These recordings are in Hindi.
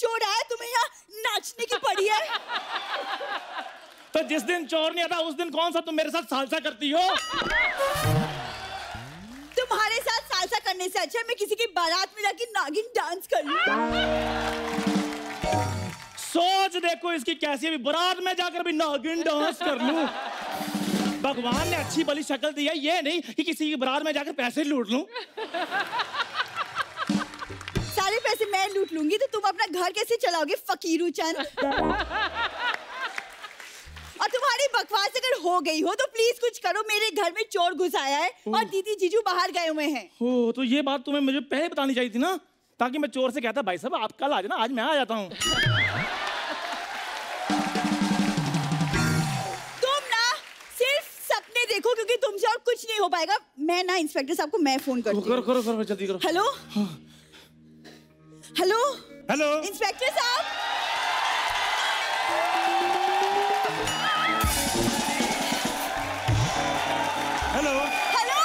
चोर आया, तुम्हें यहाँ नाचने की पड़ी है। तो जिस दिन चोर नहीं आता उस दिन कौन सा तुम मेरे साथ सालसा करती हो? तुम्हारे साथ सालसा करने से अच्छा मैं किसी की बारात में जाके नागिन डांस कर लूं। सोच देखो इसकी कैसी है, बारात में जाकर भी नागिन डांस कर लूं। भगवान ने अच्छी भली शक्ल दी है, ये नहीं कि किसी की बारात में जाकर पैसे लूट लूं। सारे पैसे मैं लूट लूंगी तो तुम अपना घर कैसे चलाओगे फकीरू चंद? और तुम्हारी बकवास अगर हो गई हो तो प्लीज कुछ करो, मेरे घर में चोर घुस आया है और दीदी जीजू बाहर गए हुए हैं। हो तो ये बात तुम्हें मुझे पहले बतानी चाहिए थी ना, ताकि मैं चोर से कहता भाई साहब आप कल आ जाना, आज मैं आ जाता हूँ। तुम ना सिर्फ सपने देखो क्योंकि तुमसे और कुछ नहीं हो पाएगा। मैं ना इंस्पेक्टर साहब को मैं फोन करती हूँ। करो जल्दी करो। हेलो हेलो हेलो इंस्पेक्टर साहब। हेलो हेलो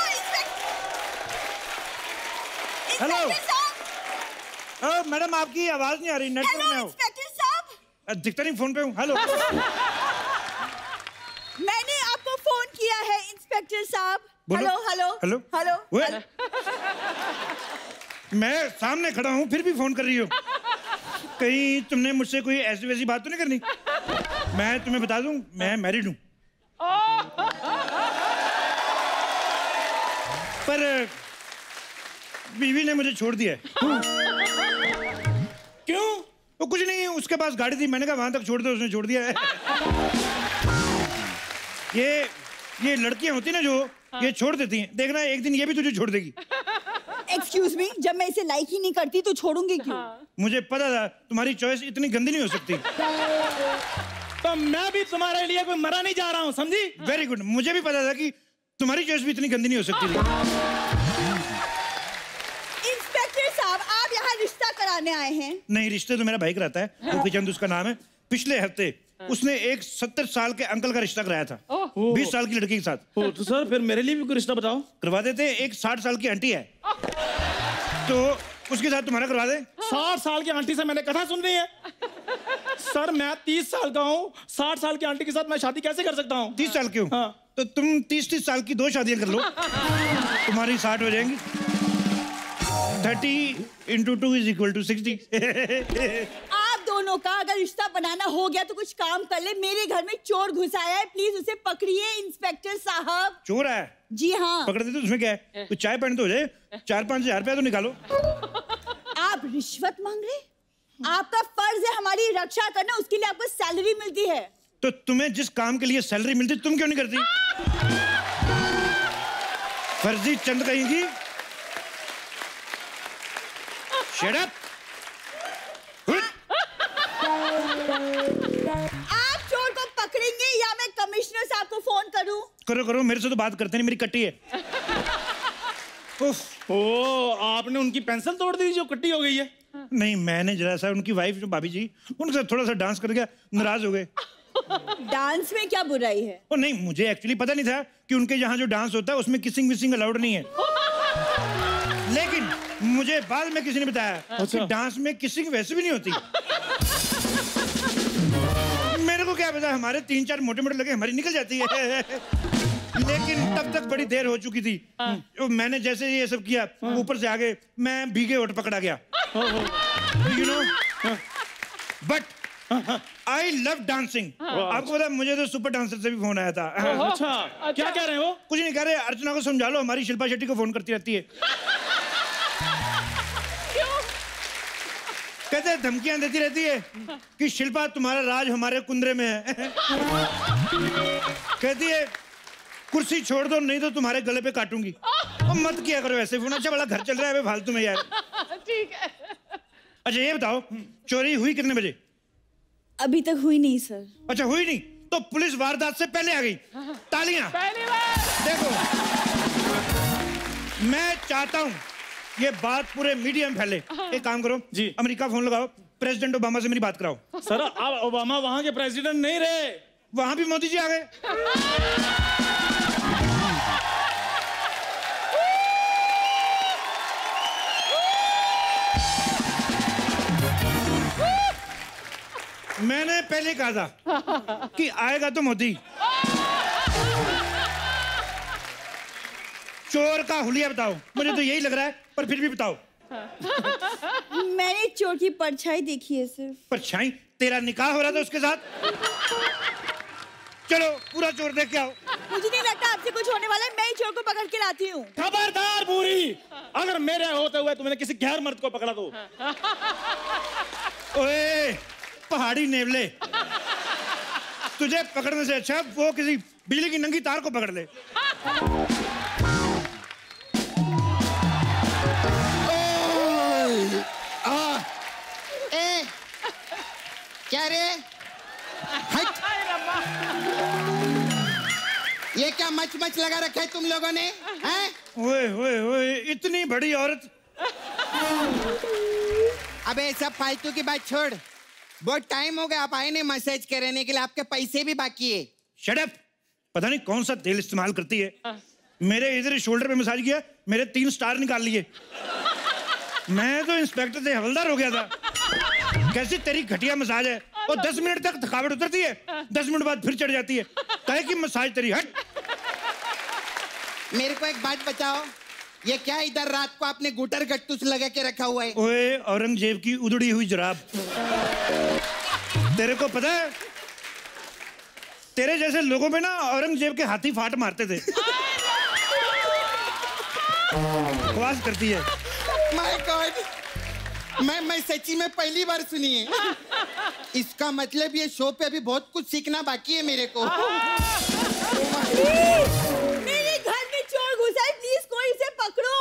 हेलो साहब। मैडम आपकी आवाज नहीं आ रही, नेट पर मैं हूँ। इंस्पेक्टर साहब दिखता नहीं, फोन पे हूँ। हेलो मैंने आपको फोन किया है इंस्पेक्टर साहब। Hello hello hello hello. मैं सामने खड़ा हूँ फिर भी फोन कर रही हो। कहीं तुमने मुझसे कोई ऐसी वैसी बात तो नहीं करनी? मैं तुम्हें बता दूं मैं मैरिड हूँ, पर बीवी ने मुझे छोड़ दिया है। क्यों? वो कुछ नहीं, उसके पास गाड़ी थी, मैंने कहा वहां तक छोड़ दो, उसने छोड़ दिया है। ये लड़कियां होती ना जो ये छोड़ देती हैं, देखना एक दिन ये भी तुझे छोड़ देगी। एक्सक्यूज मी, जब मैं इसे लाइक ही नहीं करती तो छोड़ूंगी क्यों? मुझे पता था तुम्हारी चॉइस इतनी गंदी नहीं हो सकती। तो मैं भी तुम्हारे लिए कोई मरा नहीं जा रहा हूँ, समझी? वेरी गुड, मुझे भी पता था कि तुम्हारी चॉइस भी इतनी गंदी नहीं हो सकती थी। इंस्पेक्टर साहब आप यहाँ रिश्ता कराने आए हैं? नहीं, रिश्ते तो मेरा भाई कराता है, गोपी चंद उसका नाम है। पिछले हफ्ते उसने एक 70 साल के अंकल का रिश्ता कराया था 20 साल की लड़की के साथ। तो सर फिर मेरे लिए भी कोई रिश्ता बताओ। करवा देते। एक 60 साल की आंटी है तो उसके साथ तुम्हारा करवा दे। 60 साल की आंटी से मैंने कथा सुन रही है? सर मैं 30 साल का हूँ, 60 साल की आंटी के साथ मैं शादी कैसे कर सकता हूँ? 30 साल की हूँ? हाँ। तो तुम 30 साल की 2 शादियां कर लो, तुम्हारी 60 हो जाएंगी। 30 × 2 = 60। आप दोनों का अगर रिश्ता बनाना हो गया तो कुछ काम कर ले। मेरे घर में चोर घुस आया है, प्लीज उसे पकड़िए इंस्पेक्टर साहब। चोर है? जी हाँ। पकड़ देते उसमें क्या है, कुछ चाय पानी तो हो जाए। 4-5 हजार रुपया तो निकालो। आप रिश्वत मांग रहे? आपका फर्ज है हमारी रक्षा करना, उसके लिए आपको सैलरी मिलती है। तो तुम्हें जिस काम के लिए सैलरी मिलती तुम क्यों नहीं करती? फर्जी चंद कहेंगी। Shut up! आप चोर को पकड़ेंगे या मैं कमिश्नर साहब को फोन करूं? करो, मेरे से तो बात करते नहीं, मेरी कट्टी है। ओ, आपने उनकी पेंसिल तोड़ दी जो कट्टी हो गई है? नहीं, मैंने जरा सा उनकी वाइफ जो भाभी जी, उनके साथ थोड़ा सा डांस कर गया, नाराज हो गए। डांस में क्या बुराई है? ओ नहीं, मुझे एक्चुअली पता नहीं था कि उनके यहाँ जो डांस होता है उसमें किसिंग विसिंग अलाउड नहीं है। लेकिन मुझे बाद में किसी ने बताया कि डांस में किसिंग वैसे भी नहीं होती। मेरे को क्या पता, हमारे 3-4 मोटे-मोटे लगे, हमारी निकल जाती है। लेकिन तब तक बड़ी देर हो चुकी थी। मैंने जैसे ये सब किया, ऊपर से आगे मैं भीगे होठ पकड़ा गया। You know, but I love dancing. आपको पता, मुझे तो सुपर डांसर से भी फोन आया था। अच्छा, क्या कह रहे हैं वो? कुछ नहीं कह रहे, अर्चना को समझा लो, हमारी शिल्पा शेट्टी को फोन करती रहती है। कहते धमकियां देती रहती है कि शिल्पा तुम्हारा राज हमारे कुंदरे में है। कहती है कुर्सी छोड़ दो नहीं तो तुम्हारे गले पे काटूंगी। मत किया करो ऐसे फोन, अच्छा बड़ा घर चल रहा है फालतू में यार। ठीक है। अच्छा ये बताओ, चोरी हुई कितने बजे? अभी तक हुई नहीं सर। अच्छा हुई नहीं, तो पुलिस वारदात से पहले आ गई। तालियां। पहली बार। देखो, मैं चाहता हूं ये बात पूरे मीडिया में फैले। एक काम करो जी, अमेरिका फोन लगाओ, प्रेसिडेंट ओबामा से मेरी बात कराओ। सर अब ओबामा वहां के प्रेसिडेंट नहीं रहे, वहां भी मोदी जी आ गए। मैंने पहले कहा था कि आएगा तो मोदी। चोर का हुलिया बताओ, मुझे तो यही लग रहा है, पर फिर भी बताओ। मैंने चोर की परछाई देखी है सिर्फ। परछाई? तेरा निकाह हो रहा था उसके साथ? चलो पूरा चोर देख के आओ। मुझे नहीं लगता आपसे कुछ होने वाला है, मैं ही चोर को पकड़ के लाती हूँ। खबरदार बूढ़ी, अगर मेरे होते हुए तुमने किसी गैर मर्द को पकड़ा तो। ओए पहाड़ी नेवले, तुझे पकड़ने से अच्छा वो किसी बिजली की नंगी तार को पकड़ ले। क्या रे? हट। ये क्या मच मच लगा रखा है तुम लोगों ने? हैं? ओए ओए ओए, इतनी बड़ी औरत। अबे सब फालतू की बात छोड़, बहुत टाइम हो गया आप आए नहीं मसाज कराने के लिए, आपके पैसे भी बाकी है। Shut up. पता नहीं कौन सा तेल इस्तेमाल करती है। मेरे इधर शोल्डर पे मसाज किया, मेरे 3 स्टार निकाल लिए। मैं तो इंस्पेक्टर से हवलदार हो गया था। कैसी तेरी घटिया मसाज है, और 10 मिनट तक थकावट उतरती है, 10 मिनट बाद फिर चढ़ जाती है। काहे की मसाज तेरी? हट। मेरे को एक बात बताओ, ये क्या इधर रात को आपने गुटर गट्टूस लगा के रखा हुआ है? ओए औरंगजेब की उधड़ी हुई जुराब। तेरे को पता है, तेरे जैसे लोगों पे ना औरंगजेब के हाथी फाट मारते थे। बकवास करती है। माय गॉड, मैं सच्ची में पहली बार सुनी है। इसका मतलब ये शो पे अभी बहुत कुछ सीखना बाकी है मेरे को। मेरे घर में चोर घुसा है, प्लीज कोई इसे पकड़ो।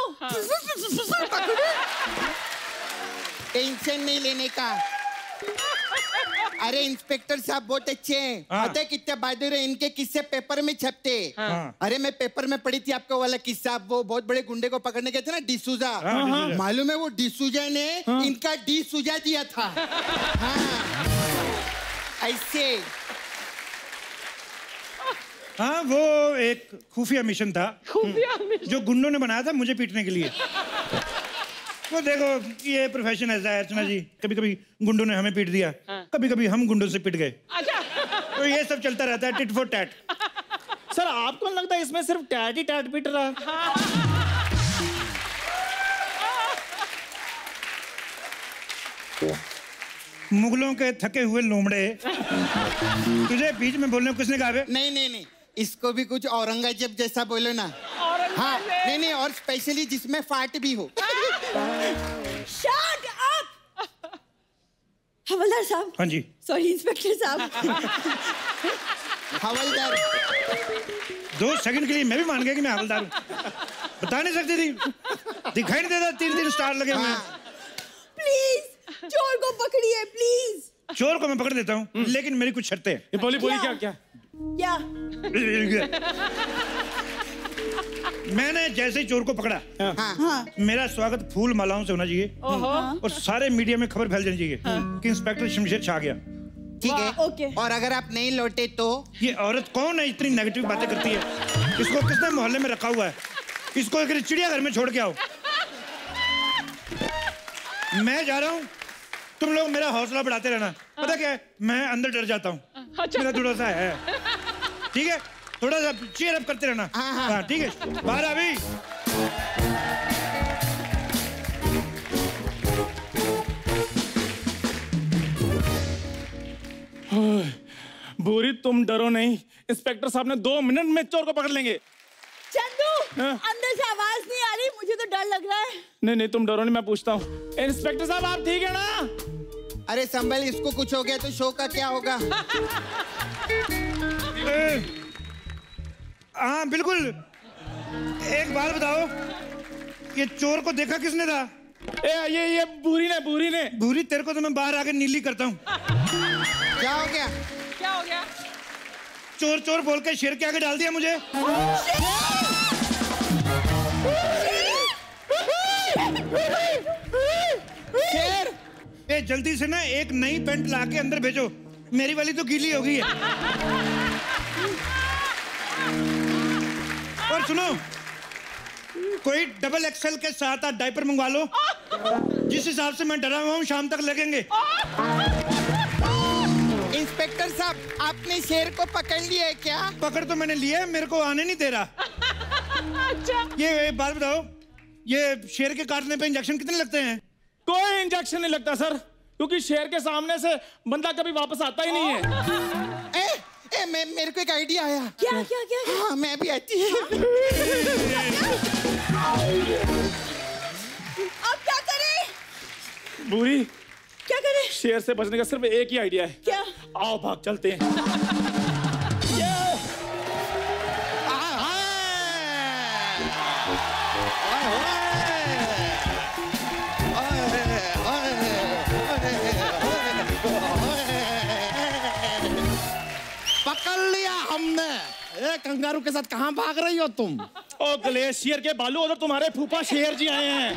टेंशन नहीं लेने का। अरे इंस्पेक्टर साहब बहुत अच्छे हैं। पता है कितने बहादुर है, इनके किस्से पेपर में छपते। अरे मैं पेपर में पढ़ी थी आपको वाला किस्सा, वो बहुत बड़े गुंडे को पकड़ने गए थे ना, डिसूजा। मालूम है वो डिसूजा ने इनका डी सुजा दिया था। हाँ ऐसे। हाँ वो एक खुफिया मिशन था जो गुंडों ने बनाया था मुझे पीटने के लिए। वो देखो ये प्रोफेशन ऐसा है अर्चना जी, कभी कभी गुंडों ने हमें पीट दिया, कभी कभी हम गुंडों से पिट गए। तो ये सब चलता रहता है, टिट फॉर टैट। सर आपको लगता है इसमें सिर्फ टैट ही टैट पीट रहा? मुगलों के थके हुए लोमड़े, तुझे बीच में बोलने को किसने कहा? नहीं नहीं नहीं, इसको भी कुछ औरंगजेब जैसा बोलो ना। हाँ नहीं नहीं, और स्पेशली जिसमें फाट भी हो। Shut up! हवलदार साहब। हाँ जी। सॉरी इंस्पेक्टर साहब। हवलदार। 2 सेकंड के लिए मैं भी मान गया कि मैं हवलदार हूँ। बता नहीं सकती थी, दिखाई नहीं देता 3 स्टार लगे हुए हैं। प्लीज चोर को पकड़िए प्लीज। चोर को मैं पकड़ देता हूँ, लेकिन मेरी कुछ शर्तें हैं। ये बोली क्या क्या? क्या? मैंने जैसे ही चोर को पकड़ा, हाँ। मेरा स्वागत फूल मालाओं से होना चाहिए और सारे मीडिया में खबर फैल जानी चाहिए कि इंस्पेक्टर शमशेर छा गया। ठीक है ओके। और अगर आप नहीं लौटे तो? ये औरत कौन है इतनी नेगेटिव बातें करती है? इसको किसने मोहल्ले में रखा हुआ है? इसको एक चिड़ियाघर में छोड़ के आओ। मैं जा रहा हूँ, तुम लोग मेरा हौसला बढ़ाते रहना। पता क्या है, मैं अंदर डर जाता हूँ, मेरा थोड़ा सा है। ठीक है, थोड़ा सा चीयर अप करते रहना। हाँ ठीक है, बाहर अभी। बुरी तुम डरो नहीं, इंस्पेक्टर साहब ने 2 मिनट में चोर को पकड़ लेंगे। चंदू, अंदर से आवाज नहीं आ रही, मुझे तो डर लग रहा है। नहीं नहीं तुम डरो नहीं, मैं पूछता हूँ। इंस्पेक्टर साहब आप ठीक है ना? अरे संभल, इसको कुछ हो गया तो शो का क्या होगा? हाँ बिल्कुल। एक बात बताओ, ये चोर को देखा किसने था? ये बूरी ने। भूरी, तेरे को तो मैं बाहर आके नीली करता हूँ। क्या हो गया? क्या हो गया? चोर चोर बोल के शेर के आगे डाल दिया मुझे। शेर? ए जल्दी से ना एक नई पैंट ला के अंदर भेजो, मेरी वाली तो गीली हो गई है। और सुनो, कोई डबल एक्सेल के साथ डायपर मंगवा लो। जिस हिसाब से मैं डरा हुआ हूँ शाम तक लगेंगे। इंस्पेक्टर साहब, आपने शेर को पकड़ लिया है क्या? पकड़ तो मैंने लिया है, मेरे को आने नहीं दे रहा। अच्छा, ये बात बताओ, ये शेर के काटने पे इंजेक्शन कितने लगते हैं? कोई इंजेक्शन नहीं लगता सर, क्योंकि शेर के सामने से बंदा कभी वापस आता ही नहीं है। मेरे को एक आइडिया आया। क्या क्या क्या? हाँ, मैं भी आती है। अब क्या करें? बूरी, क्या करें? शेर से बचने का सिर्फ एक ही आइडिया है। क्या? आओ भाग चलते हैं। पकड़ लिया हमने। ए कंगारू के साथ कहाँ भाग रही हो तुम? ओ ग्लेशियर के बालू, उधर तुम्हारे फूफा शेर जी आए हैं।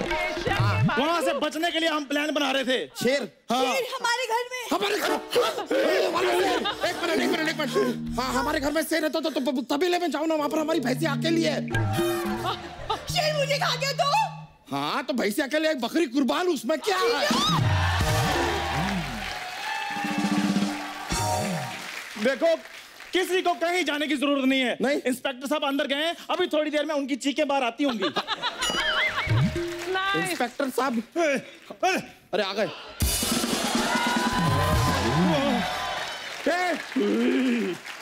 वहाँ से बचने के लिए हम प्लान बना रहे थे। शेर? हाँ। शेर हमारे घर में? हमारे घर? एक मिनट। हाँ, हमारे घर में शेर है तो तबेले में जाओ ना, वहाँ पर हमारी भैंसिया अकेली है। शेर मुझे खा गया तो? हाँ, तो भैंसिया अकेले, एक बकरी कुर्बान, उसमें क्या है? देखो, किसी को कहीं जाने की जरूरत नहीं है। नहीं? इंस्पेक्टर साहब अंदर गए हैं, अभी थोड़ी देर में उनकी चीखें बाहर आती होंगी। इंस्पेक्टर साहब, अरे आ गए।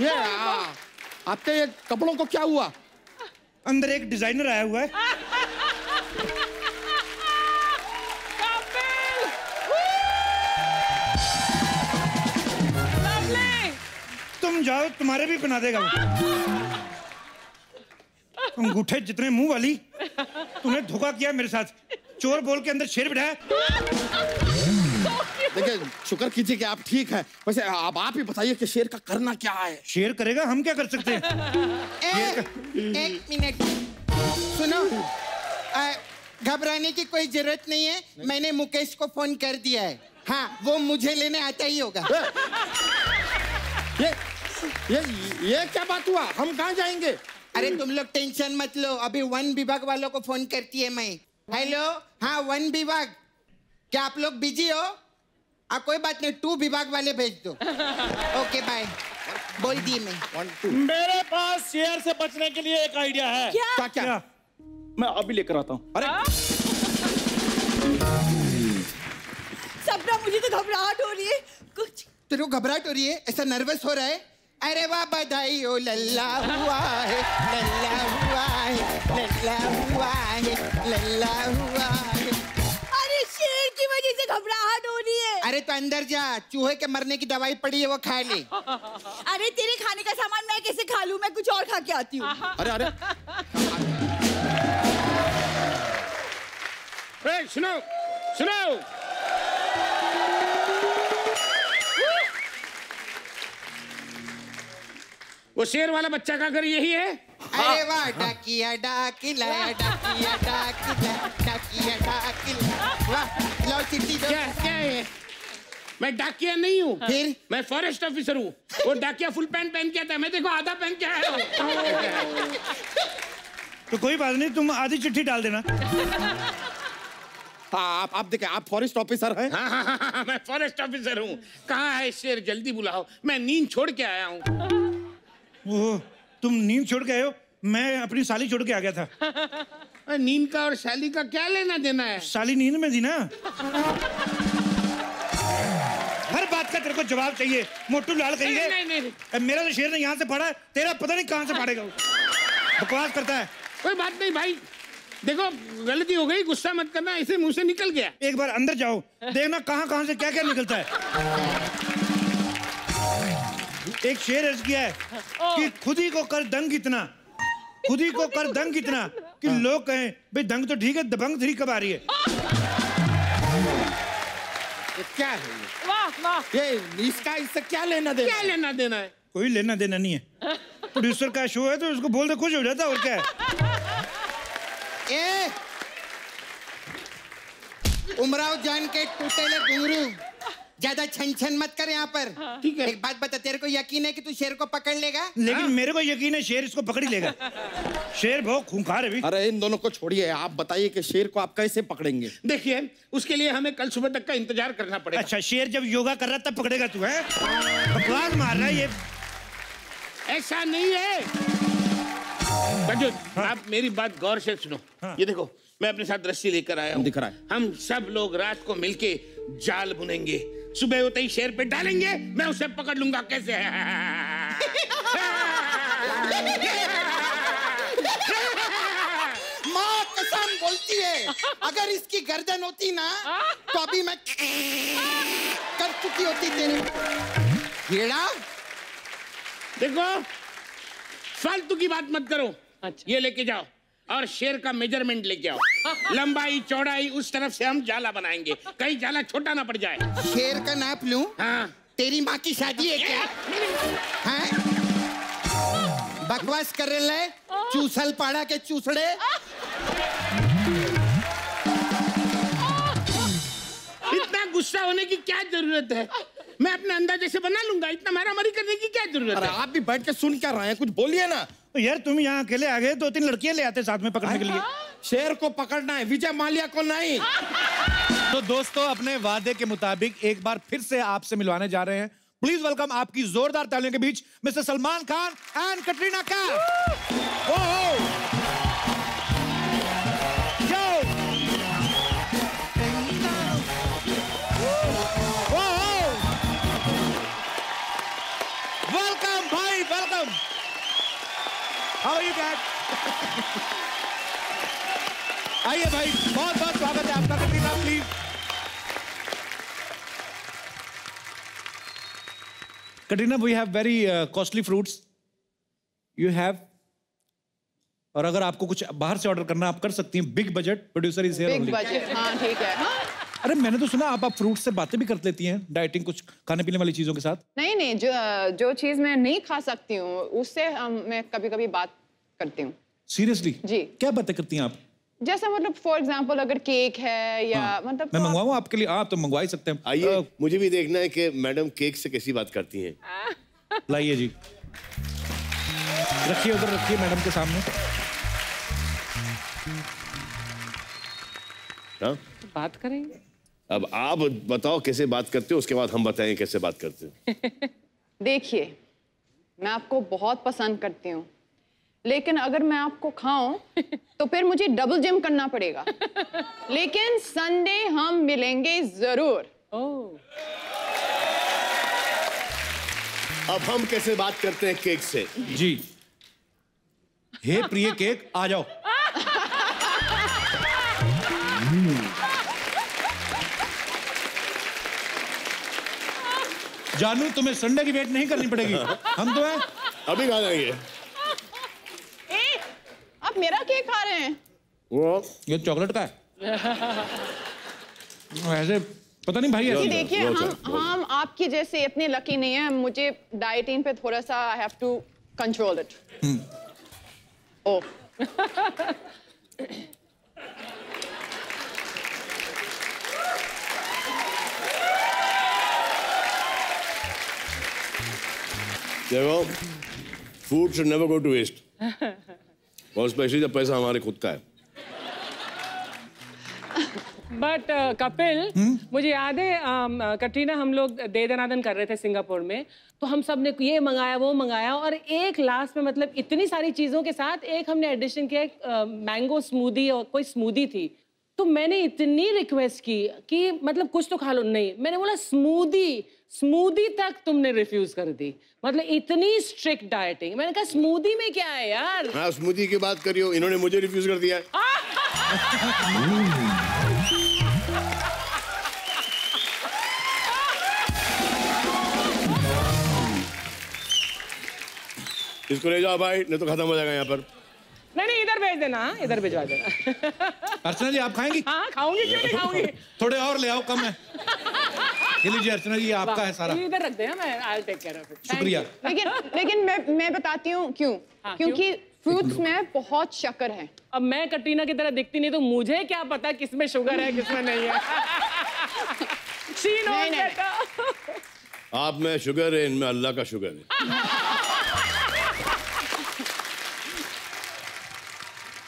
ये आपके ये कपड़ों को क्या हुआ? अंदर एक डिजाइनर आया हुआ है। तुम जाओ, तुम्हारे भी बना देगा वो। अंगूठे जितने मुंह वाली, तूने धोखा किया मेरे साथ। चोर बोल के अंदर शेर बिठाया। देखिए, शुक्र कीजिए कि आप ठीक हैं। वैसे अब आप ही बताइए कि शेर का करना क्या है? शेर करेगा, हम क्या कर सकते हैं? एक मिनट सुनो, घबराने की कोई जरूरत नहीं है। मैंने मुकेश को फोन कर दिया है। हाँ, वो मुझे लेने आता ही होगा। ये क्या बात हुआ? हम कहाँ जाएंगे? अरे तुम लोग टेंशन मत लो, अभी वन विभाग वालों को फोन करती है मैं। हेलो, हाँ वन विभाग, क्या आप लोग बिजी हो? कोई बात नहीं, 2 विभाग वाले भेज दो। ओके बाय, बोल दिए मैं। मेरे पास शेर से बचने के लिए एक आइडिया है। क्या? क्या? मैं अभी लेकर आता हूँ। अरे सपना, मुझे तो घबराहट हो रही है। कुछ तेरे को घबराहट हो रही है? ऐसा नर्वस हो रहा है? अरे वाह, बधाई हो, लल्ला हुआ है, लल्ला हुआ है, लल्ला हुआ है, लल्ला हुआ है। अरे शेर की वजह से घबराहट हो रही है। अरे तो अंदर जा, चूहे के मरने की दवाई पड़ी है, वो खा ले। अरे तेरे खाने का सामान मैं कैसे खा लूं? मैं कुछ और खा के आती हूँ। अरे सुनो। वो शेर वाला बच्चा का घर यही है? अरे वाह, डाकिया डाकिला, डाकिया डाकिला, डाकिया डाकिला। वाह, लो चिट्ठी दो। क्या है? मैं डाकिया नहीं हूँ। फिर? मैं फॉरेस्ट ऑफिसर हूँ। वो डाकिया फुल पैंट पहन के आता है, मैं देखो आधा पहन के आया हूँ। तो कोई बात नहीं, तुम आधी चिट्ठी डाल देना। हाँ, आप देखिए, आप फॉरेस्ट ऑफिसर हैं? हाँ, मैं फॉरेस्ट ऑफिसर हूँ। कहाँ है शेर? जल्दी बुलाओ, मैं नींद छोड़ के आया हूँ। ओह, तुम नींद छोड़ के आए हो? मैं अपनी साली छोड़ के आ गया था। नींद का और साली का क्या लेना देना है? साली नींद में थी ना। हर बात का तेरे को जवाब चाहिए, मोटू लाल कहिए। नहीं। मेरा तो शेर ने यहाँ से फाड़ा है, तेरा पता नहीं कहाँ से फाड़ेगा वो। बकवास करता है। कोई बात नहीं भाई, देखो गलती हो गई, गुस्सा मत करना, ऐसे मुंह से निकल गया। एक बार अंदर जाओ, देखना कहाँ से क्या क्या निकलता है। एक शेर अर्ज किया है कि खुद ही को कर दंग इतना, खुद ही को कर दंग इतना कि लोग कहें भाई दंग तो ठीक है, दबंग 3 कब आ रही है। क्या है ये? इसका इससे क्या लेना देना? क्या लेना देना है? कोई लेना देना नहीं है। प्रोड्यूसर का शो है तो उसको बोल दे, खुश हो जाता, और क्या है। ए, उमराव जान के टूटेले घुंगरू, ज्यादा छन छन मत कर यहाँ पर। ठीक है। एक बात बता, तेरे को यकीन है कि तू शेर को पकड़ लेगा? लेकिन मेरे को यकीन है शेर इसको पकड़ ही लेगा। शेर बहुत खूंखार है भी। अरे इन दोनों को छोड़िए, आप बताइए कि शेर को आप कैसे पकड़ेंगे? देखिए, उसके लिए हमें कल सुबह तक का इंतजार करना पड़ेगा। अच्छा, शेर जब योगा कर रहा तब पकड़ेगा तू? है बकवास मार रहा है ये। ऐसा नहीं है कंजूस, आप मेरी बात गौर से सुनो। ये देखो, मैं अपने साथ रस्सी लेकर आया हूँ। दिख रहा है। हम सब लोग रात को मिलके जाल बुनेंगे, सुबह होते ही शेर पे डालेंगे, मैं उसे पकड़ लूंगा। कैसे है? माँ कसम बोलती है, अगर इसकी गर्दन होती ना तो अभी मैं कर चुकी होती तेरे कीड़ा। देखो, फालतू की बात मत करो। अच्छा। ये लेके जाओ और शेर का मेजरमेंट लेके आओ, लंबाई चौड़ाई उस तरफ से हम जाला बनाएंगे, कहीं जाला छोटा ना पड़ जाए। शेर का नाप लूं? हाँ। तेरी माँ की शादी है क्या? हैं? बकवास कर रहे हैं? चूसल पाड़ा के चूसड़े। इतना गुस्सा होने की क्या जरूरत है? मैं अपने अंदाजे से बना लूंगा, इतना मारामारी करने की क्या जरूरत अरे है? आप भी बैठ के सुन क्या रहे हैं, कुछ बोलिए ना। यार तुम यहाँ अकेले आ गए, 2-3 लड़कियां ले आते साथ में पकड़ने के लिए। शेर को पकड़ना है, विजय माल्या को नहीं। तो दोस्तों, अपने वादे के मुताबिक एक बार फिर से आपसे मिलवाने जा रहे हैं। प्लीज वेलकम आपकी जोरदार तालियों के बीच mister Salman Khan and Katrina Kaif. Welcome भाई, welcome. How are you dad? आइए भाई, बहुत बहुत स्वागत है आपका Katrina, please. Katrina, we have very costly fruits you have, और अगर आपको कुछ बाहर से ऑर्डर करना आप कर सकती हैं। Big budget producer is here big only. Budget, हाँ ठीक है। हाँ? अरे मैंने तो सुना आप फ्रूट से बातें भी कर लेती हैं, डाइटिंग कुछ खाने पीने वाली चीजों के साथ। नहीं नहीं, जो चीज मैं नहीं खा सकती हूँ उससे मैं कभी कभी बात करती हूँ। सीरियसली? जी। क्या बातें करती हैं आप? जैसे मतलब फॉर एग्जांपल अगर केक है या मतलब मैं मंगवाऊँ आपके लिए? आप तो मंगवा ही सकते हैं। आइए, मुझे भी देखना है कि मैडम केक से कैसी बात करती हैं। लाइए जी, रखिए उधर, रखिए मैडम के सामने। हाँ? बात करेंगे। अब आप बताओ कैसे बात करते हो, उसके बाद हम बताएं कैसे बात करते हो। देखिए, मैं आपको बहुत पसंद करती हूँ, लेकिन अगर मैं आपको खाऊं तो फिर मुझे डबल जिम करना पड़ेगा। लेकिन संडे हम मिलेंगे जरूर। अब हम कैसे बात करते हैं केक से? जी, हे प्रिय केक, आ जाओ। जानू, तुम्हें संडे की वेट नहीं करनी पड़ेगी, हम तो हैं। अभी खा जाएंगे। आप मेरा केक खा रहे हैं? वो ये चॉकलेट का है। ऐसे पता नहीं भाई। कि देखिए, हम आपकी जैसे इतने लकी नहीं है। मुझे डाइटिंग पे थोड़ा सा I have to control it. ओ देखो, food should never go to waste, और स्पेशली जब पैसा हमारे खुद का है। बट कपिल, मुझे याद है कटरीना, हम लोग दे दनादन कर रहे थे सिंगापुर में, तो हम सब ने ये मंगाया वो मंगाया, और एक लास्ट में मतलब इतनी सारी चीज़ों के साथ एक हमने एडिशन किया, मैंगो स्मूदी, और कोई स्मूदी थी। तो मैंने इतनी रिक्वेस्ट की कि मतलब कुछ तो खा लो। नहीं, मैंने बोला स्मूदी तक तुमने रिफ्यूज कर दी। मतलब इतनी स्ट्रिक्ट डाइटिंग। मैंने कहा स्मूदी में क्या है यार। हाँ, स्मूदी की बात करियो, इन्होंने मुझे रिफ्यूज कर दिया है। इसको ले जाओ भाई, नहीं तो खत्म हो जाएगा यहाँ पर। नहीं, इधर भेज देना, इधर भिजवा देना। अर्चना जी, आप खाएंगी? हाँ, खाऊंगी, क्यों नहीं खाऊंगी। थोड़े और ले आओ, कम है। ये लीजिए अर्चना जी, आपका है सारा। इधर रख देना, मैं I take care of it. शुक्रिया। लेकिन मैं बताती हूँ क्यों। क्योंकि फ्रूट्स में बहुत शक्कर है। अब मैं कटरीना की तरह दिखती नहीं, तो मुझे क्या पता किसमें शुगर है किसमें नहीं है। नहीं, आप में शुगर है, इनमें अल्लाह का शुगर है।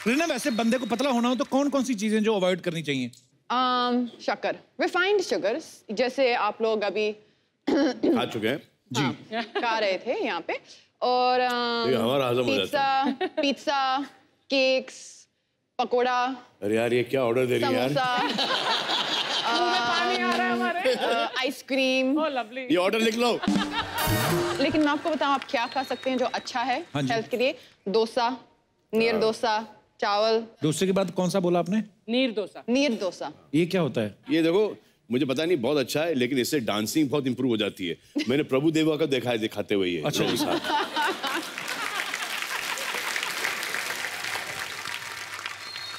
कटरीना, वैसे बंदे को पतला होना हो तो कौन कौन सी चीजें जो अवॉइड करनी चाहिए? शक्कर, रिफाइंड शुगर्स, जैसे आप लोग अभी खा चुके हैं जी, खा रहे थे यहाँ पे, और हमारा हजम हो जाता पिज्जा, केक्स, पकोड़ा। अरे यार ये क्या ऑर्डर दे रही है यार? आइसक्रीम। ये ऑर्डर लिख लो। लेकिन मैं आपको बताऊं आप क्या खा सकते हैं जो अच्छा है हेल्थ के लिए। डोसा, नीर डोसा, चावल। डोसे के बाद कौन सा बोला आपने? नीर डोसा। नीर डोसा ये क्या होता है? ये देखो, मुझे पता नहीं, बहुत अच्छा है, लेकिन इससे डांसिंग बहुत इंप्रूव हो जाती है। मैंने प्रभु देवा का देखा है दिखाते हुए ये। अच्छा।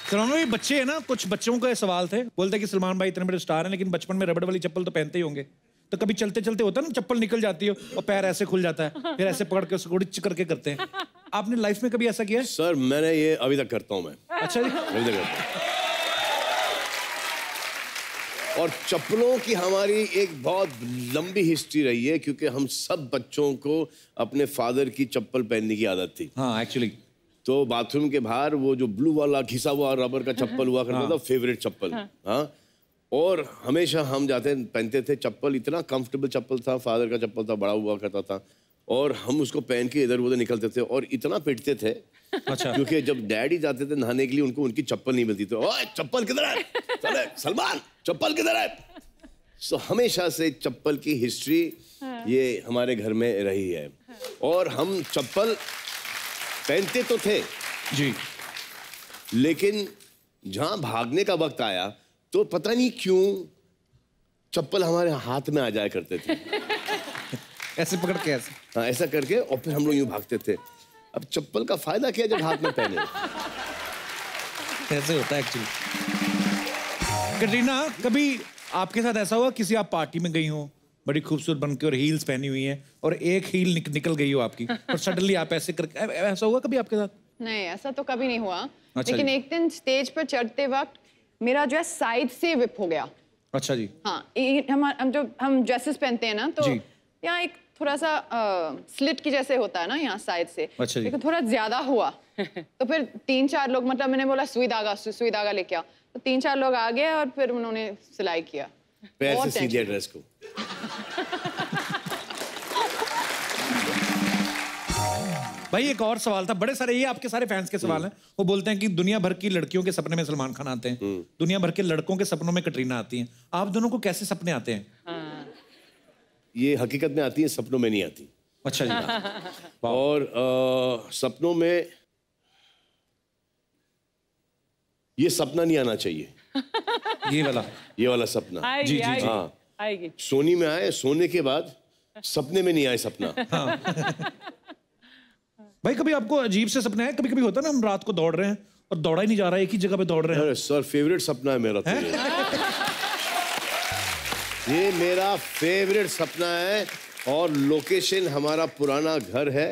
सलमान भाई, बच्चे हैं ना, कुछ बच्चों का सवाल थे, बोलते हैं कि सलमान भाई इतने बड़े स्टार हैं लेकिन बचपन में रबड़ वाली चप्पल तो पहनते ही होंगे, तो कभी चलते चलते होता है ना चप्पल निकल जाती है और पैर ऐसे खुल जाता है, फिर ऐसे पकड़ के उसको डिच करके करते हैं। आपने लाइफ में कभी ऐसा किया है? सर मैंने ये अभी तक करता हूँ मैं। अच्छा जी। अभी तक करता हूँ। और चप्पलों की हमारी एक बहुत लंबी हिस्ट्री रही है, क्योंकि हम सब बच्चों को अपने फादर की चप्पल पहनने की आदत थी। हाँ एक्चुअली। तो बाथरूम के बाहर वो जो ब्लू वाला घिसा हुआ रबर का चप्पल हुआ करता था, फेवरेट चप्पल। हाँ। और हमेशा हम जाते पहनते थे चप्पल, इतना कंफर्टेबल चप्पल था, फादर का चप्पल था, बड़ा हुआ करता था, और हम उसको पहन के इधर उधर निकलते थे और इतना पिटते थे। अच्छा। क्योंकि जब डैडी जाते थे नहाने के लिए, उनको उनकी चप्पल नहीं मिलती, तो ओए चप्पल किधर है? चले सलमान, चप्पल किधर है? सो हमेशा से चप्पल की हिस्ट्री ये हमारे घर में रही है, और हम चप्पल पहनते तो थे जी, लेकिन जहां भागने का वक्त आया तो पता नहीं क्यों चप्पल हमारे हाथ में आ जाया करते थे। ऐसे पकड़ के ऐसे। हाँ, ऐसा करके, और फिर हम लोग यूं भागते थे। अब चप्पल का फायदा क्या जब हाथ में पहने? ऐसे होता है एक्चुअली। कटरीना, कभी आपके साथ ऐसा हुआ किसी आप पार्टी में गई हो बड़ी खूबसूरत बनके और हील्स पहनी हुई है और एक हील निकल गई हो आपकी और सडनली आप ऐसे करके, ऐसा हुआ कभी आपके साथ? नहीं, ऐसा तो कभी नहीं हुआ। अच्छा लेकिन जी। एक दिन स्टेज पर चढ़ते वक्त मेरा जो है साइड से विप हो गया। अच्छा जी। हाँ, हम ड्रेसेस पहनते हैं ना, तो यहाँ एक थोड़ा सा स्लिट की जैसे होता है ना यहाँ साइड से। अच्छा जी। लेकिन थोड़ा ज्यादा हुआ तो फिर 3-4 लोग, मतलब मैंने बोला सुई धागा लेके आओ, तो 3-4 लोग आ गए और फिर उन्होंने सिलाई किया। पैर से सीधे ड्रेस को। भाई एक और सवाल था, बड़े सारे, ये आपके सारे फैंस के सवाल हैं। वो बोलते हैं कि दुनिया भर की लड़कियों के सपने में सलमान खान आते हैं, दुनिया भर के लड़कों के सपनों में कटरीना आती हैं। आप दोनों को कैसे सपने आते हैं? ये हकीकत में आती है, सपनों में नहीं आती। अच्छा जी। और सपनों में ये सपना नहीं आना चाहिए। ये वाला सपना। आएगी, जी जी जी। हाँ, आएगी। सोनी में आए, सोने के बाद सपने में नहीं आए सपना। हाँ। भाई कभी आपको अजीब से सपने आए? कभी कभी होता है ना, हम रात को दौड़ रहे हैं और दौड़ा ही नहीं जा रहा है, एक ही जगह पे दौड़ रहे हैं। अरे सर, फेवरेट सपना है मेरा तो ये मेरा फेवरेट सपना है। और लोकेशन हमारा पुराना घर है।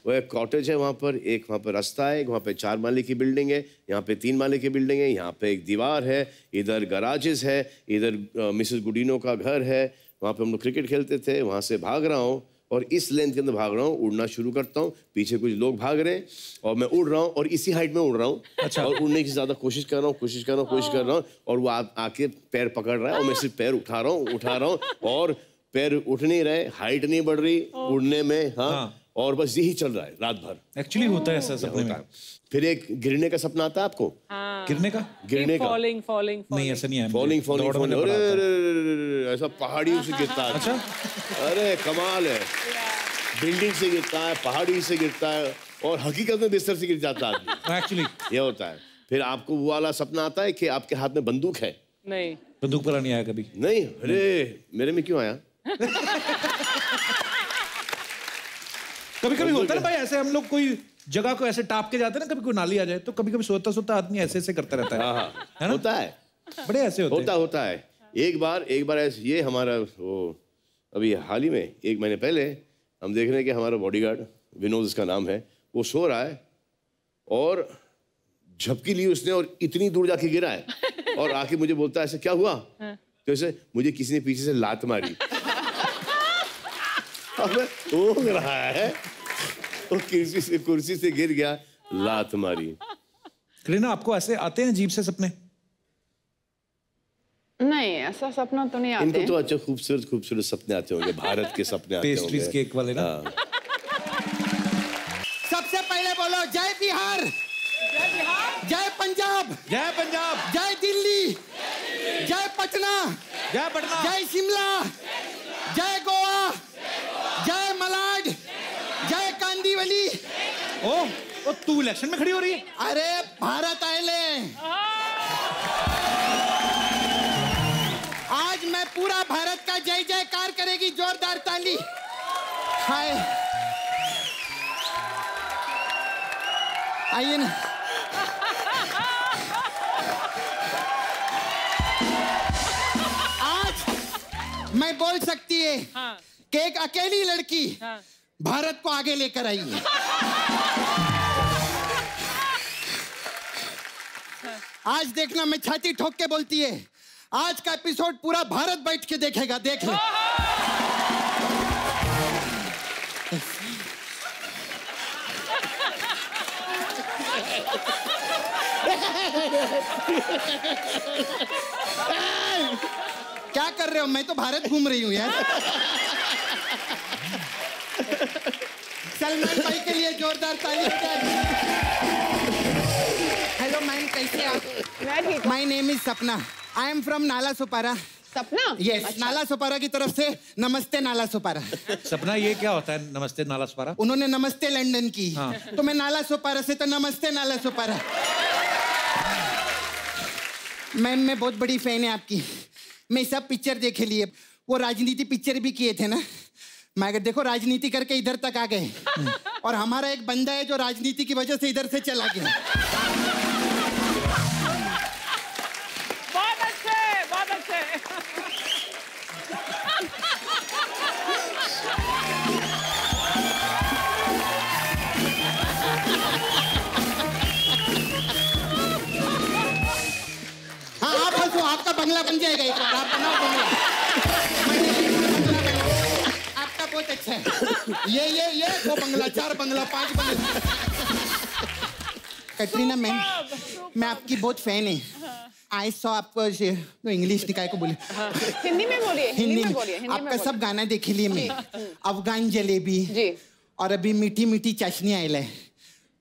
वो एक कॉटेज है, वहाँ पर एक, वहाँ पर रास्ता है, वहाँ पे 4 माले की बिल्डिंग है, यहाँ पे 3 माले की बिल्डिंग है, यहाँ पे एक दीवार है, इधर गराजेस है, इधर मिसेस गुडीनो का घर है, वहाँ पे हम लोग क्रिकेट खेलते थे। वहाँ से भाग रहा हूँ और इस लेंथ के अंदर भाग रहा हूँ, उड़ना शुरू करता हूँ, पीछे कुछ लोग भाग रहे हैं और मैं उड़ रहा हूँ और इसी हाइट में उड़ रहा हूँ। अच्छा। और उड़ने की ज्यादा कोशिश कर रहा हूँ और वो आके पैर पकड़ रहा है और मैं सिर्फ पैर उठा रहा हूँ और पैर उठ नहीं रहे, हाइट नहीं बढ़ रही उड़ने में। हाँ। और बस यही चल रहा है रात भर। एक्चुअली होता है ऐसा सपने में। फिर एक गिरने का सपना आता है आपको? गिरने का? फॉलिंग नहीं, ऐसा नहीं है। फॉलिंग ऐसा पहाड़ी से गिरता है। अच्छा। अरे कमाल है, बिल्डिंग से गिरता है, पहाड़ी से गिरता है और हकीकत में बिस्तर से गिर जाता है आदमी। एक्चुअली ये होता है। फिर आपको वो वाला सपना आता है कि आपके हाथ में बंदूक है? नहीं, बंदूक वाला नहीं आया कभी? नहीं। अरे मेरे में क्यों आया? कभी कभी होता है ना भाई, ऐसे हम लोग कोई जगह को ऐसे टाप के जाते हैं ना, कभी कोई नाली आ जाए तो कभी कभी सोता सोता आदमी ऐसे ऐसे करता रहता है। है ना? होता है, बड़े ऐसे होता है। एक बार ऐसे, ये हमारा वो अभी हाल ही में 1 महीने पहले हम देख रहे हैं कि हमारा बॉडीगार्ड विनोद, इसका नाम है, वो सो रहा है और झपकी ली उसने और इतनी दूर जाके गिरा है और आके मुझे बोलता है ऐसे क्या हुआ? तो ऐसे मुझे किसी ने पीछे से लात मारी। अबे ऊँग रहा है, वो कुर्सी से गिर गया, लात मारी। करीना, आपको ऐसे आते हैं अजीब से सपने? नहीं, ऐसा सपना तो नहीं आते। इनको तो अच्छे खूबसूरत सपने आते होंगे, भारत के सपने आते होंगे। पेस्ट्रीज केक वाले ना। सबसे पहले बोलो जय बिहार, जय पंजाब, जय पंजाब, जय दिल्ली, जय पटना, जय पटना, जय शिमला, जय गोवा, जय मलाड, जय कांदीवली। ओ तू इलेक्शन में खड़ी हो रही है? अरे भारत आएले, आज मैं पूरा भारत का जय जयकार करेगी, जोरदार ताली। हाय, आइए ना। आज मैं बोल सकती है कि एक अकेली लड़की भारत को आगे लेकर आई है। आज देखना, मैं छाती ठोक के बोलती है, आज का एपिसोड पूरा भारत बैठ के देखेगा, देख ले। क्या कर रहे हो? मैं तो भारत घूम रही हूँ यार। सलमान भाई के लिए जोरदार ताली। हेलो मैम, कैसे आप? माय नेम इज सपना, आई एम फ्रॉम नाला सुपारा। सपना? यस, नाला सुपारा की तरफ से नमस्ते नाला सुपारा। सपना, ये क्या होता है नमस्ते नाला सुपारा? उन्होंने नमस्ते लंदन की, हाँ। तो मैं नाला सुपारा से तो नमस्ते नाला सुपारा। मैम, मैं बहुत बड़ी फैन है आपकी, मैं सब पिक्चर देखे लिए, वो राजनीति पिक्चर भी किए थे ना। मैं अगर देखो राजनीति करके इधर तक आ गए, और हमारा एक बंदा है जो राजनीति की वजह से इधर से चला गया। बहुत अच्छे, बहुत अच्छे। हाँ, आप हंसो, आपका बंगला बन जाएगा एक बार, आप बनाओ बंगला। आपका बहुत अच्छा है। ये वो बंगला, 4 बंगला, 5 बंगला। कटरीना मैम, मैं आपकी बहुत फैन है। आई सॉ आपको, तो इंग्लिश निकाय को बोले, हिंदी में बोलिए, हिंदी में बोलिए। आपका सब गाना देखे लिए मैं, अफगान जलेबी जी, और अभी मीठी मीठी चाशनी आयल है।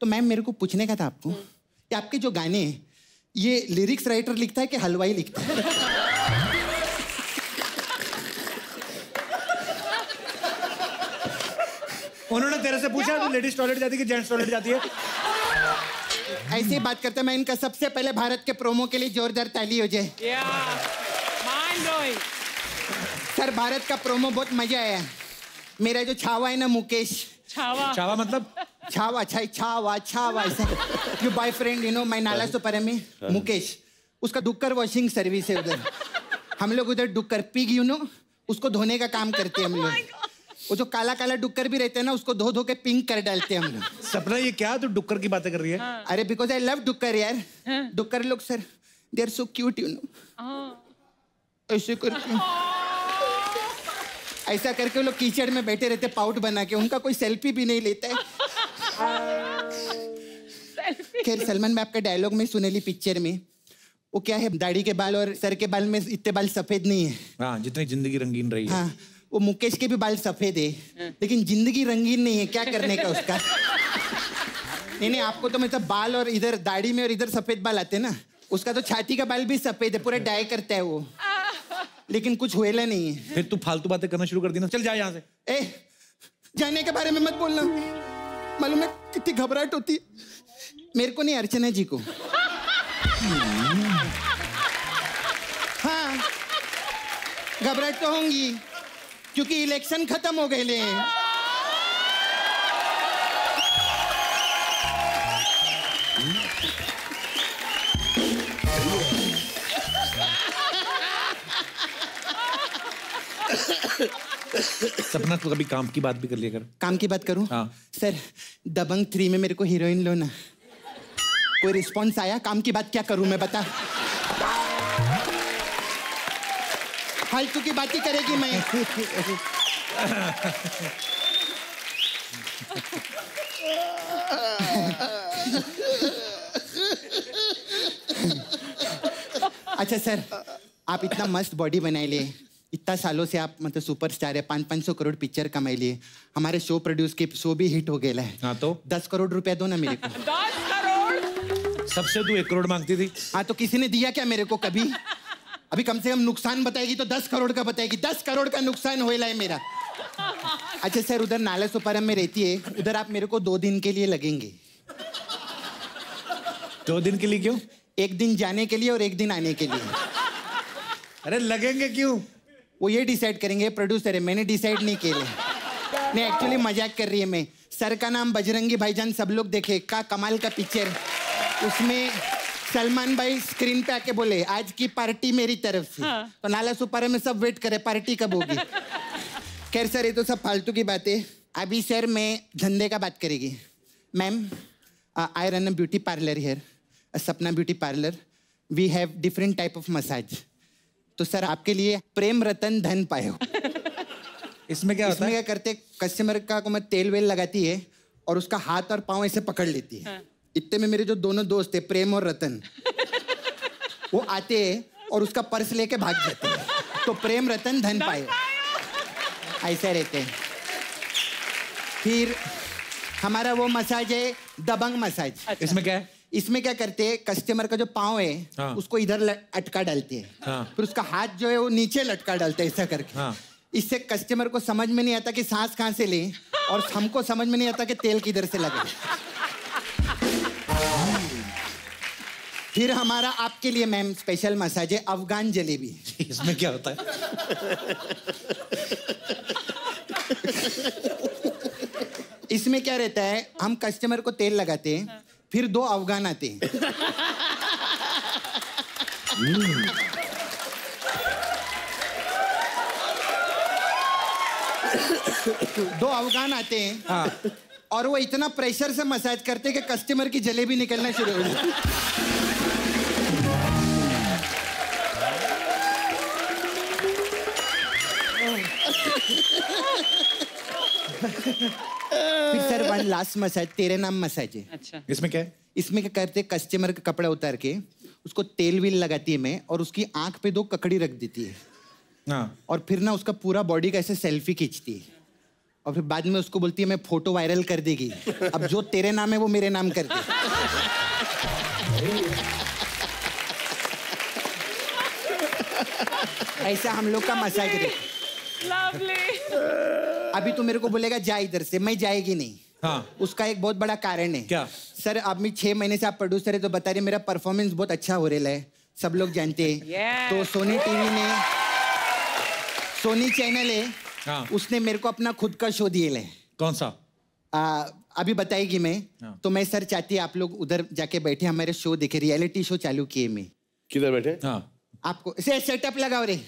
तो मैम, मेरे को पूछने का था आपको कि आपके जो गाने हैं, ये लिरिक्स राइटर लिखता है कि हलवाई लिखता है? उन्होंने तेरे से पूछा तू लेडीज टॉयलेट जाती है कि जेंट्स टॉयलेट जाती है? ऐसे ही बात करते हैं। मैं इनका सबसे पहले भारत के प्रोमो के लिए जोरदार ताली हो जाए। सर, भारत का प्रोमो बहुत मजा आया। मेरा जो छावा है ना, मुकेश। छावा मतलब? छावा, छावा ऐसा। जो बॉयफ्रेंड, यू नो, मैं नाला सुपारा में, मुकेश, उसका डुक्कर वॉशिंग सर्विस है उधर। हम लोग उधर डुक्कर, पिग, यू नो, उसको धोने का काम करते हैं हम लोग। वो जो काला काला डुक्कर भी रहते हैं ना, उसको धो धो के पिंक कर डालते हैं हम लोग। सपना, ये क्या तू डुक्कर की बातें कर रही है? अरे बिकॉज आई लव डुक्कर यार। डुक्कर लोग sir, they are so cute, you know. ऐसे करके, ऐसा करके वो लोग कीचड़ में बैठे रहते पाउट बना के, उनका कोई सेल्फी भी नहीं लेता है। खैर सलमान, मैं आपका डायलॉग में सुनेली पिक्चर में, वो क्या है, दाढ़ी के बाल और सर के बाल में इतने बाल सफेद नहीं है। हाँ, जितनी जिंदगी रंगीन रही है। हाँ, वो मुकेश के भी बाल सफेद है, लेकिन जिंदगी रंगीन नहीं है। क्या करने का उसका? नहीं, आपको तो मतलब बाल और इधर दाढ़ी में और इधर सफेद बाल आते ना, उसका तो छाती का बाल भी सफेद है, पूरा डाई करता है वो, लेकिन कुछ हुएला नहीं है। फिर तू फालतू बातें करना शुरू कर दी ना, चल जा यहाँ से। ए, जाने के बारे में मत बोलना, मालूम है कितनी घबराहट होती है मेरे को, नहीं अर्चना जी को। हाँ, घबराहट तो होंगी क्योंकि इलेक्शन खत्म हो गए ले। सपना, तू कभी काम की बात भी कर लिया कर। काम की बात करूं? हाँ। सर, दबंग 3 में मेरे को हीरोइन लो ना। कोई रिस्पॉन्स आया? काम की बात क्या करूं मैं, बता। फालतू की बात ही करेगी मैं। अच्छा सर, आप इतना मस्त बॉडी बनाए लिए, इतना सालों से आप मतलब सुपरस्टार है, 500 करोड़ पिक्चर कमाई लिए, हमारे शो प्रोड्यूस के शो भी हिट हो गया है। हाँ तो 10 करोड़ रुपया दो ना मेरे को। 10 करोड़? सबसे तू 1 करोड़ मांगती थी। हाँ तो किसी ने दिया क्या मेरे को कभी? अभी कम से कम नुकसान बताएगी तो 10 करोड़ का बताएगी। 10 करोड़ का नुकसान होएला है मेरा। अच्छा सर, उधर नाला सुपारम में रहती है, उधर आप मेरे को 2 दिन के लिए लगेंगे। 2 दिन के लिए क्यों? 1 दिन जाने के लिए और 1 दिन आने के लिए। अरे लगेंगे क्यों? वो ये डिसाइड करेंगे, प्रोड्यूसर है, मैंने डिसाइड नहीं किया। नहीं एक्चुअली मजाक कर रही है मैं। सर का नाम बजरंगी भाईजान सब लोग देखे, का कमाल का पिक्चर। उसमें सलमान भाई स्क्रीन पे आके बोले आज की पार्टी मेरी तरफ से। तो नाला सुपारा में सब वेट करे पार्टी कब होगी। खैर सर, ये तो सब फालतू की बात है। अभी सर मैं धंधे का बात करेगी। Ma'am, I run a beauty parlour here, Sapna beauty parlour. We have different type of massage. तो सर आपके लिए प्रेम रतन धन पायो। इसमें क्या होता है? इसमें क्या करते, कस्टमर का को मैं तेल वेल लगाती है और उसका हाथ और पाँव ऐसे पकड़ लेती है। इतने में मेरे जो दोनों दोस्त है प्रेम और रतन, वो आते हैं और उसका पर्स लेके भाग जाते हैं। तो प्रेम रतन धन पायो, ऐसा रहते हैं। फिर हमारा वो मसाज है दबंग मसाज। अच्छा। इसमें क्या है? इसमें क्या करते हैं, कस्टमर का जो पाँव है हाँ। उसको इधर अटका डालते हैं। हाँ। फिर उसका हाथ जो है वो नीचे लटका डालते हैं ऐसा करके। हाँ। इससे कस्टमर को समझ में नहीं आता कि सांस कहाँ से ले, और हमको समझ में नहीं आता कि तेल किधर से लगे। फिर हमारा आपके लिए मैम स्पेशल मसाज है अफगान जलेबी। इसमें क्या होता है? इसमें क्या रहता है, हम कस्टमर को तेल लगाते हैं, फिर 2 अफगान आते हैं। 2 अफगान आते हैं। हाँ। और वो इतना प्रेशर से मसाज करते हैं कि कस्टमर की जलेबी निकलना शुरू हो जाती है। फिर सर 1 लास्ट मसाज तेरे नाम मसाज है। अच्छा। इसमें क्या है? इसमें क्या करते, कस्टमर का कपड़ा उतार के उसको तेल विल लगाती है मैं, और उसकी आंख पे 2 ककड़ी रख देती है। हाँ। और फिर ना उसका पूरा बॉडी का ऐसे सेल्फी खींचती है, और फिर बाद में उसको बोलती है मैं फोटो वायरल कर देगी, अब जो तेरे नाम है वो मेरे नाम कर दे। ऐसा हम लोग का मसाज है। अभी तो मेरे को बोलेगा जा इधर से, मैं जाएगी नहीं। हाँ। उसका एक बहुत बड़ा कारण है। क्या? सर अभी 6 महीने से आप प्रोड्यूसर है तो बता रहे मेरा परफॉर्मेंस बहुत अच्छा हो रहा है, सब लोग जानते हैं। तो सोनी टीवी ने, सोनी चैनल है, हाँ। उसने मेरे को अपना खुद का शो दिए ले। कौन सा? अभी बताएगी मैं। हाँ। तो मैं सर चाहती है आप लोग उधर जाके बैठे हमारे शो देखे, रियलिटी शो चालू किए मैं। किधर बैठे? हाँ। आपको सेटअप लगाओ रे।